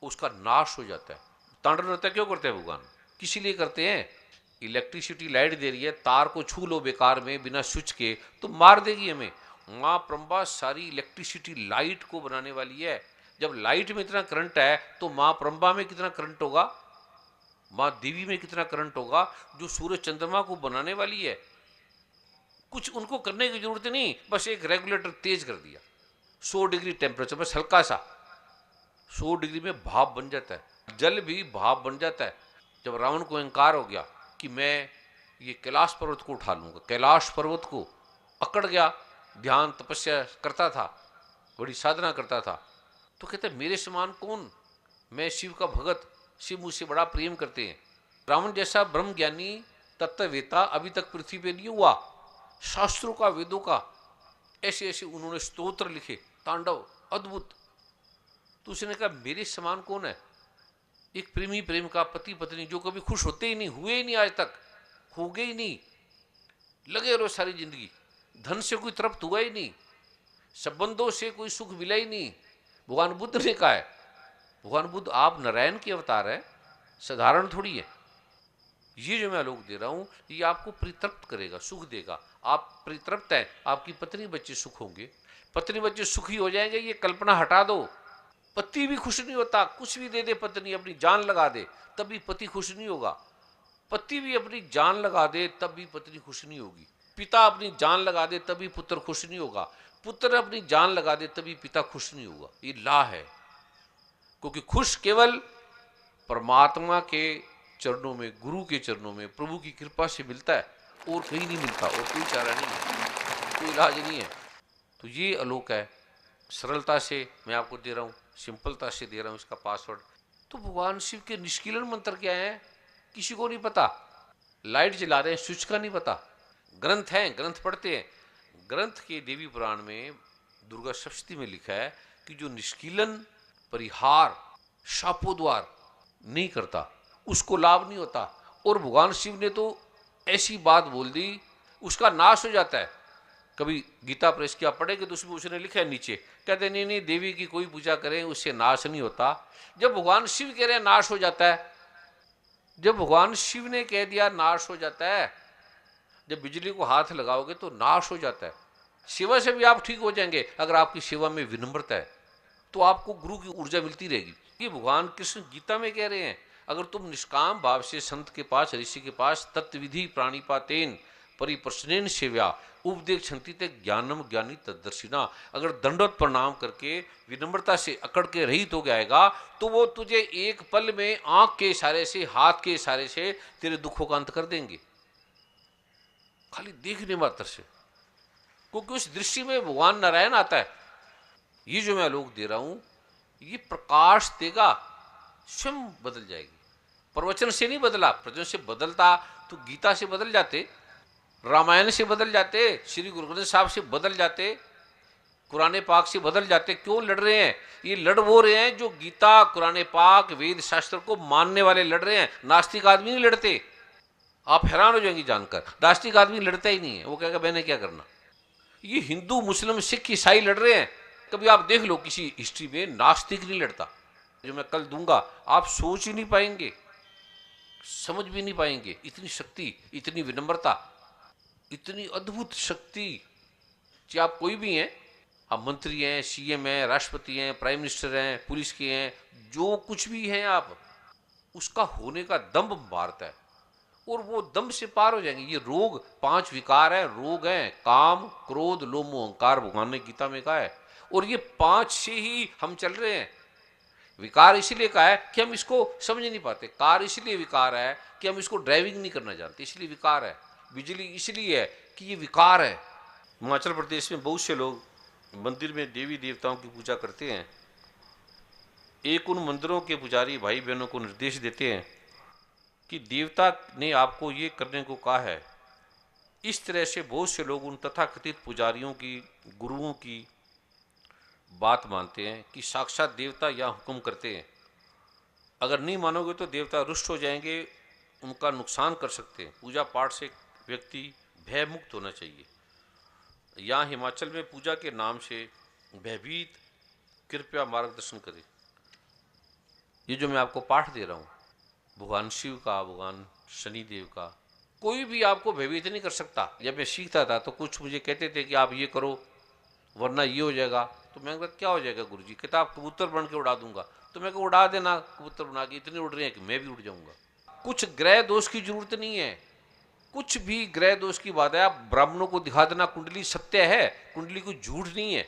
उसका नाश हो जाता है। तांडव नृत्य क्यों करते हैं भगवान? किसी लिए करते हैं? इलेक्ट्रिसिटी लाइट दे रही है, तार को छू लो बेकार में बिना स्विच के तो मार देगी हमें। माँ ब्रह्मा सारी इलेक्ट्रिसिटी लाइट को बनाने वाली है। जब लाइट में इतना करंट है तो माँ ब्रह्मा में कितना करंट होगा, माँ देवी में कितना करंट होगा, जो सूरज चंद्रमा को बनाने वाली है। कुछ उनको करने की जरूरत नहीं, बस एक रेगुलेटर तेज कर दिया, 100 डिग्री टेम्परेचर, बस हल्का सा 100 डिग्री में भाप बन जाता है, जल भी भाप बन जाता है। जब रावण को अहंकार हो गया कि मैं ये कैलाश पर्वत को उठा लूंगा, कैलाश पर्वत को अकड़ गया, ध्यान तपस्या करता था, बड़ी साधना करता था, तो कहते मेरे समान कौन, मैं शिव का भगत, शिव मुझसे बड़ा प्रेम करते हैं। रावण जैसा ब्रह्म ज्ञानी तत्ववेता अभी तक पृथ्वी पे नहीं हुआ। शास्त्रों का, वेदों का, ऐसे ऐसे उन्होंने स्तोत्र लिखे, तांडव अद्भुत। तो उसने कहा मेरे समान कौन है, एक प्रेमी प्रेम का पति पत्नी जो कभी खुश होते ही नहीं, हुए ही नहीं, आज तक हो गए ही नहीं, लगे रहो सारी जिंदगी, धन से कोई तृप्त हुआ ही नहीं, संबंधों से कोई सुख मिला ही नहीं। भगवान बुद्ध ने कहा है, भगवान बुद्ध आप नारायण के अवतार है, साधारण थोड़ी है। ये जो मैं आलोक दे रहा हूं ये आपको परितृप्त करेगा, सुख देगा। आप परितृप्त हैं, आपकी पत्नी बच्चे सुख होंगे, पत्नी बच्चे सुखी हो जाएंगे, ये कल्पना हटा दो। पति भी खुश नहीं होता, कुछ भी दे दे पत्नी, अपनी जान लगा दे, तब भी पति खुश नहीं होगा। पति भी अपनी जान लगा दे तब भी पत्नी खुश नहीं होगी। पिता अपनी जान लगा दे तभी पुत्र खुश नहीं होगा, पुत्र अपनी जान लगा दे तभी पिता खुश नहीं होगा। ये ला है, क्योंकि खुश केवल परमात्मा के चरणों में, गुरु के चरणों में, प्रभु की कृपा से मिलता है, और कहीं नहीं मिलता, और कोई चारा नहीं है, कोई इलाज नहीं है। तो ये आलोक है, सरलता से मैं आपको दे रहा हूँ, सिंपलता से दे रहा हूँ इसका पासवर्ड। तो भगवान शिव के निष्कीलन मंत्र क्या है किसी को नहीं पता। लाइट जला रहे हैं, स्विच का नहीं पता। ग्रंथ हैं, ग्रंथ पढ़ते हैं। ग्रंथ के देवी पुराण में दुर्गा सप्तशती में लिखा है कि जो निष्कीलन परिहार शापोद्वार नहीं करता उसको लाभ नहीं होता। और भगवान शिव ने तो ऐसी बात बोल दी उसका नाश हो जाता है। कभी गीता प्रेस की आप पढ़ेंगे तो उसमें उसने लिखा है नीचे, कहते नहीं नहीं देवी की कोई पूजा करें उससे नाश नहीं होता। जब भगवान शिव कह रहे हैं नाश हो जाता है, जब भगवान शिव ने कह दिया नाश हो जाता है, जब बिजली को हाथ लगाओगे तो नाश हो जाता है। सेवा से भी आप ठीक हो जाएंगे अगर आपकी सेवा में विनम्रता है तो आपको गुरु की ऊर्जा मिलती रहेगी। ये भगवान कृष्ण गीता में कह रहे हैं, अगर तुम निष्काम भाव से संत के पास ऋषि के पास तत्विधि प्राणिपातेन परिप्रश्नेन सेव्या उपदेश क्षंति ते ज्ञानम ज्ञानी तदर्शिना, अगर दंडवत प्रणाम करके विनम्रता से अकड़ के रहित हो जाएगा तो वो तुझे एक पल में आंख के इशारे से हाथ के इशारे से तेरे दुखों का अंत कर देंगे, खाली देखने मात्र से, क्योंकि उस दृष्टि में भगवान नारायण आता है। ये जो मैं लोग दे रहा हूं ये प्रकाश देगा, स्वयं बदल जाएगी। प्रवचन से नहीं बदला, प्रवचन से बदलता तो गीता से बदल जाते, रामायण से बदल जाते, श्री गुरु ग्रंथ साहब से बदल जाते, कुरान पाक से बदल जाते। क्यों लड़ रहे हैं? ये लड़ वो रहे हैं जो गीता कुरान पाक वेद शास्त्र को मानने वाले लड़ रहे हैं। नास्तिक आदमी नहीं लड़ते, आप हैरान हो जाएंगे जानकर। नास्तिक आदमी लड़ता ही नहीं है, वो कहेगा मैंने क्या करना। ये हिंदू मुस्लिम सिख ईसाई लड़ रहे हैं। कभी आप देख लो किसी हिस्ट्री में नास्तिक नहीं लड़ता। जो मैं कल दूंगा आप सोच ही नहीं पाएंगे, समझ भी नहीं पाएंगे। इतनी शक्ति, इतनी विनम्रता, इतनी अद्भुत शक्ति। चाहे आप कोई भी हैं, आप मंत्री हैं, सीएम हैं, राष्ट्रपति हैं, प्राइम मिनिस्टर हैं, पुलिस के हैं, जो कुछ भी हैं आप, उसका होने का दम्भ मारता है और वो दम से पार हो जाएंगे। ये रोग 5 विकार है, रोग हैं काम क्रोध लोभ मोह अहंकार, भगवान ने गीता में कहा है। और ये 5 से ही हम चल रहे हैं। विकार इसलिए कहा है कि हम इसको समझ नहीं पाते, कार इसलिए विकार है कि हम इसको ड्राइविंग नहीं करना जानते, इसलिए विकार है। बिजली इसलिए है कि ये विकार है। हिमाचल प्रदेश में बहुत से लोग मंदिर में देवी देवताओं की पूजा करते हैं। एक उन मंदिरों के पुजारी भाई बहनों को निर्देश देते हैं कि देवता ने आपको ये करने को कहा है। इस तरह से बहुत से लोग उन तथाकथित पुजारियों की, गुरुओं की बात मानते हैं कि साक्षात देवता यह हुक्म करते हैं। अगर नहीं मानोगे तो देवता रुष्ट हो जाएंगे, उनका नुकसान कर सकते हैं। पूजा पाठ से व्यक्ति भय मुक्त होना चाहिए। यहाँ हिमाचल में पूजा के नाम से भयभीत, कृपया मार्गदर्शन करें। ये जो मैं आपको पाठ दे रहा हूँ भगवान शिव का, भगवान शनिदेव का, कोई भी आपको भयभीत नहीं कर सकता। जब मैं सीखता था तो कुछ मुझे कहते थे कि आप ये करो वरना ये हो जाएगा। तो मैं कहा क्या हो जाएगा गुरुजी? कहता आप कबूतर बन के उड़ा दूंगा। तो मैं कहा उड़ा देना कबूतर बना के, इतने उड़ रहे हैं कि मैं भी उड़ जाऊंगा। कुछ ग्रह दोष की जरूरत नहीं है, कुछ भी ग्रह दोष की बात है। आप ब्राह्मणों को दिखा देना कुंडली सत्य है, कुंडली कोई झूठ नहीं है,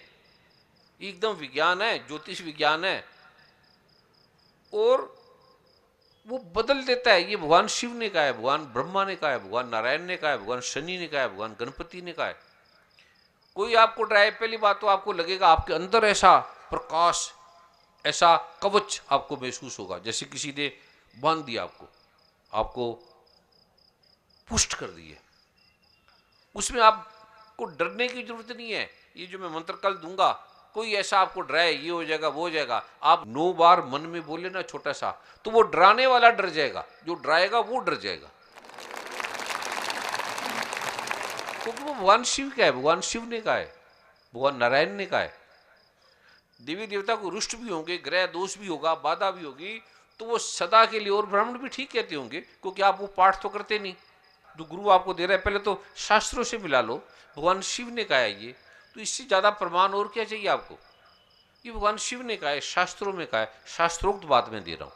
एकदम विज्ञान है, ज्योतिष विज्ञान है और वो बदल देता है। ये भगवान शिव ने कहा है, भगवान ब्रह्मा ने कहा है, भगवान नारायण ने कहा है, भगवान शनि ने कहा है, भगवान गणपति ने कहा है। कोई आपको डराए, पहली बात तो आपको लगेगा आपके अंदर ऐसा प्रकाश, ऐसा कवच आपको महसूस होगा जैसे किसी ने बांध दिया, आपको पुष्ट कर दिए। उसमें आपको डरने की जरूरत नहीं है। ये जो मैं मंत्र कल दूंगा, कोई ऐसा आपको डराए ये हो जाएगा वो हो जाएगा, आप 9 बार मन में बोले ना छोटा सा, तो वो डराने वाला डर जाएगा, जो डराएगा वो डर जाएगा। क्योंकि वो भगवान शिव का है, भगवान शिव ने कहा है, भगवान नारायण ने कहा है। देवी देवता को रुष्ट भी होंगे, ग्रह दोष भी होगा, बाधा भी होगी, तो वो सदा के लिए, और ब्राह्मण भी ठीक कहते होंगे क्योंकि आप वो पाठ तो करते नहीं। जो गुरु आपको दे रहा है पहले तो शास्त्रों से मिला लो, भगवान शिव ने कहा है ये, तो इससे ज्यादा प्रमाण और क्या चाहिए आपको? ये भगवान शिव ने कहा है, शास्त्रों में कहा है, शास्त्रोक्त बात मैं दे रहा हूं।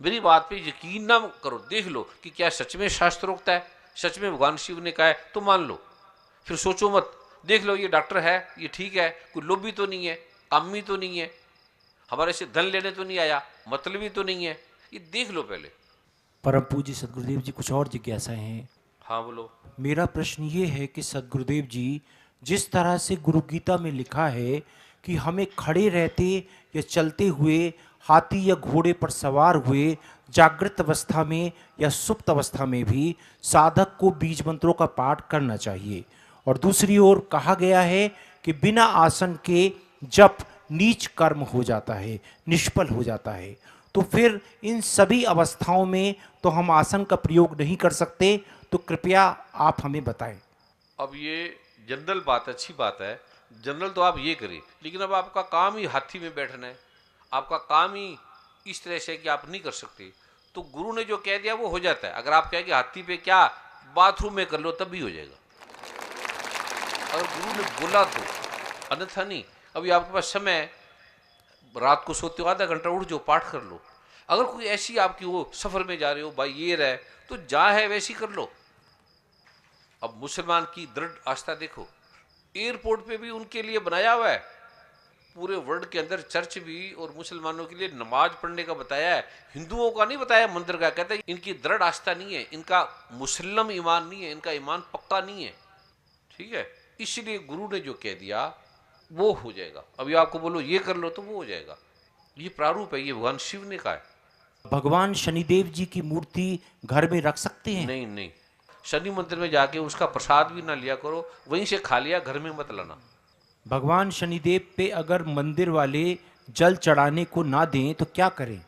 मेरी बात पे यकीन ना करो, देख लो कि क्या सच में शास्त्रोक्त है, सच में भगवान शिव ने कहा है तो मान लो, फिर सोचो मत। देख लो ये डॉक्टर है, ये ठीक है, कोई लोभी तो नहीं है, कामी तो नहीं है, हमारे से धन लेने तो नहीं आया, मतलबी तो नहीं है, ये देख लो पहले। परम पूज्य सदगुरुदेव जी, कुछ और जिज्ञासाएं हैं। हाँ बोलो। मेरा प्रश्न ये है कि सदगुरुदेव जी, जिस तरह से गुरु गीता में लिखा है कि हमें खड़े रहते या चलते हुए, हाथी या घोड़े पर सवार हुए, जागृत अवस्था में या सुप्त अवस्था में भी साधक को बीज मंत्रों का पाठ करना चाहिए, और दूसरी ओर कहा गया है कि बिना आसन के जप नीच कर्म हो जाता है, निष्फल हो जाता है। तो फिर इन सभी अवस्थाओं में तो हम आसन का प्रयोग नहीं कर सकते, तो कृपया आप हमें बताएं। अब ये जनरल बात, अच्छी बात है, जनरल तो आप ये करें, लेकिन अब आपका काम ही हाथी में बैठना है, आपका काम ही इस तरह से कि आप नहीं कर सकते, तो गुरु ने जो कह दिया वो हो जाता है। अगर आप कहें कि हाथी पे क्या, बाथरूम में कर लो, तब भी हो जाएगा, अगर गुरु ने बोला तो, अन्यथा नहीं। अभी आपके पास समय, रात को सोते हो आधा घंटा उठ जाओ, पाठ कर लो। अगर कोई ऐसी आपकी वो सफर में जा रहे हो, भाई ये रहे, तो जहाँ है वैसी कर लो। अब मुसलमान की दृढ़ आस्था देखो, एयरपोर्ट पे भी उनके लिए बनाया हुआ है, पूरे वर्ल्ड के अंदर चर्च भी और मुसलमानों के लिए नमाज पढ़ने का बताया है, हिंदुओं का नहीं बताया मंदिर का। कहते हैं इनकी दृढ़ आस्था नहीं है, इनका मुसल्लम ईमान नहीं है, इनका ईमान पक्का नहीं है, ठीक है। इसलिए गुरु ने जो कह दिया वो हो जाएगा। अभी आपको बोलो ये कर लो तो वो हो जाएगा, ये प्रारूप है, ये भगवान शिव ने कहा है। भगवान शनिदेव जी की मूर्ति घर में रख सकते हैं? नहीं नहीं, शनि मंदिर में जाके उसका प्रसाद भी ना लिया करो, वहीं से खा लिया, घर में मत लाना। भगवान शनिदेव पे अगर मंदिर वाले जल चढ़ाने को ना दें तो क्या करें?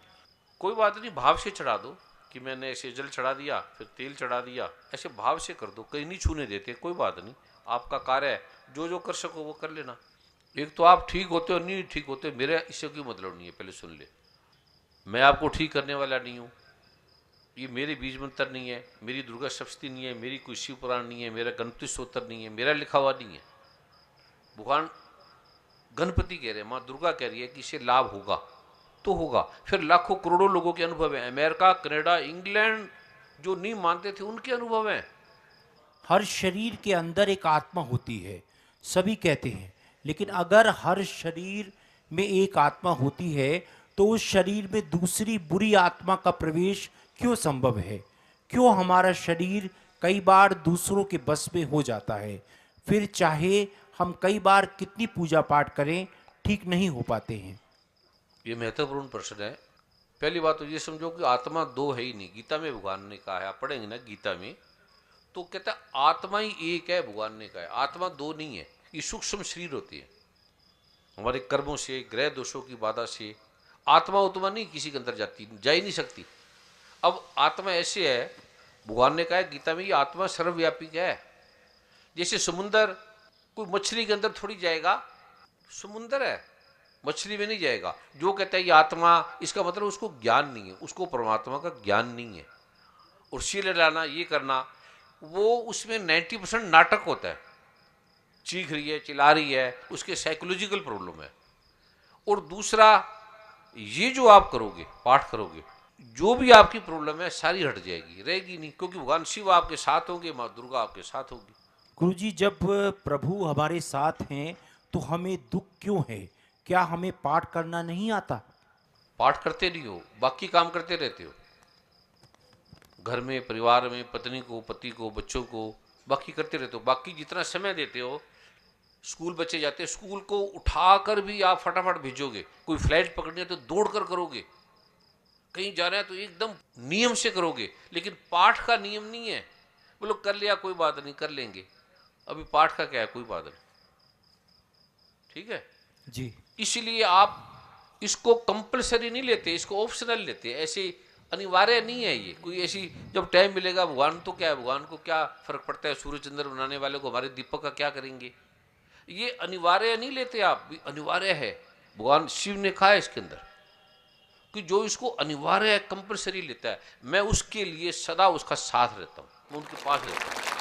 कोई बात नहीं, भाव से चढ़ा दो कि मैंने ऐसे जल चढ़ा दिया, फिर तेल चढ़ा दिया, ऐसे भाव से कर दो, कहीं नहीं छूने देते, कोई बात नहीं, आपका कार्य है, जो जो कर सको वो कर लेना। एक तो आप ठीक होते हो, नहीं ठीक होते, मेरा इससे कोई मतलब नहीं है, पहले सुन ले। मैं आपको ठीक करने वाला नहीं हूँ, ये मेरे बीज मंत्र नहीं है, मेरी दुर्गा सप्तशती नहीं है, मेरी कोई शिव पुराण नहीं है, मेरा गणपति स्तोत्र नहीं है, मेरा लिखा हुआ नहीं है। भगवान गणपति कह रहे हैं, माँ दुर्गा कह रही है कि इससे लाभ होगा तो होगा। फिर लाखों करोड़ों लोगों के अनुभव हैं, अमेरिका, कनाडा, इंग्लैंड, जो नहीं मानते थे उनके अनुभव हैं। हर शरीर के अंदर एक आत्मा होती है, सभी कहते हैं, लेकिन अगर हर शरीर में एक आत्मा होती है तो उस शरीर में दूसरी बुरी आत्मा का प्रवेश क्यों संभव है? क्यों हमारा शरीर कई बार दूसरों के बस में हो जाता है, फिर चाहे हम कई बार कितनी पूजा पाठ करें ठीक नहीं हो पाते हैं? ये महत्वपूर्ण प्रश्न है। पहली बात तो ये समझो कि आत्मा दो है ही नहीं, गीता में भगवान ने कहा है, आप पढ़ेंगे ना गीता में तो कहता है आत्मा ही एक है, भगवान ने कहा है, आत्मा दो नहीं है। ये सूक्ष्म शरीर होती है, हमारे कर्मों से, ग्रह दोषों की बाधा से आत्मा उतमा नहीं किसी के अंदर जाती, जा ही नहीं सकती। अब आत्मा ऐसे है, भगवान ने कहा है गीता में, ये आत्मा सर्वव्यापी है। जैसे समुंदर, कोई मछली के अंदर थोड़ी जाएगा, समुंदर है, मछली में नहीं जाएगा। जो कहता है ये आत्मा, इसका मतलब उसको ज्ञान नहीं है, उसको परमात्मा का ज्ञान नहीं है। और शील लाना, ये करना, वो उसमें 90% नाटक होता है, चीख रही है, चिल्ला रही है, उसके साइकोलॉजिकल प्रॉब्लम है। और दूसरा, ये जो आप करोगे, पाठ करोगे, जो भी आपकी प्रॉब्लम है सारी हट जाएगी, रहेगी नहीं, क्योंकि भगवान शिव आपके साथ होंगे, माँ दुर्गा आपके साथ होगी। गुरुजी, जब प्रभु हमारे साथ हैं तो हमें दुख क्यों है? क्या हमें पाठ करना नहीं आता? पाठ करते नहीं हो, बाकी काम करते रहते हो, घर में, परिवार में, पत्नी को, पति को, बच्चों को, बाकी करते रहते हो। बाकी जितना समय देते हो, स्कूल बच्चे जाते हैं, स्कूल को उठाकर भी आप फटाफट भेजोगे, कोई फ्लाइट पकड़नी है तो दौड़ कर करोगे, कहीं जाना है तो एकदम नियम से करोगे, लेकिन पाठ का नियम नहीं है। बोलो कर लिया कोई बात नहीं, कर लेंगे, अभी पाठ का क्या है, कोई बात नहीं, ठीक है जी। इसीलिए आप इसको कंपलसरी नहीं लेते, इसको ऑप्शनल लेते, ऐसे अनिवार्य नहीं है ये कोई ऐसी। जब टाइम मिलेगा, भगवान तो क्या है, भगवान को क्या फर्क पड़ता है, सूर्य चंद्र बनाने वाले को हमारे दीपक का क्या करेंगे, ये अनिवार्य नहीं लेते आप, भी अनिवार्य है, भगवान शिव ने कहा है इसके अंदर कि जो इसको अनिवार्य है, कंपलसरी लेता है, मैं उसके लिए सदा उसका साथ रहता हूँ, मैं उनके पास रहता हूँ।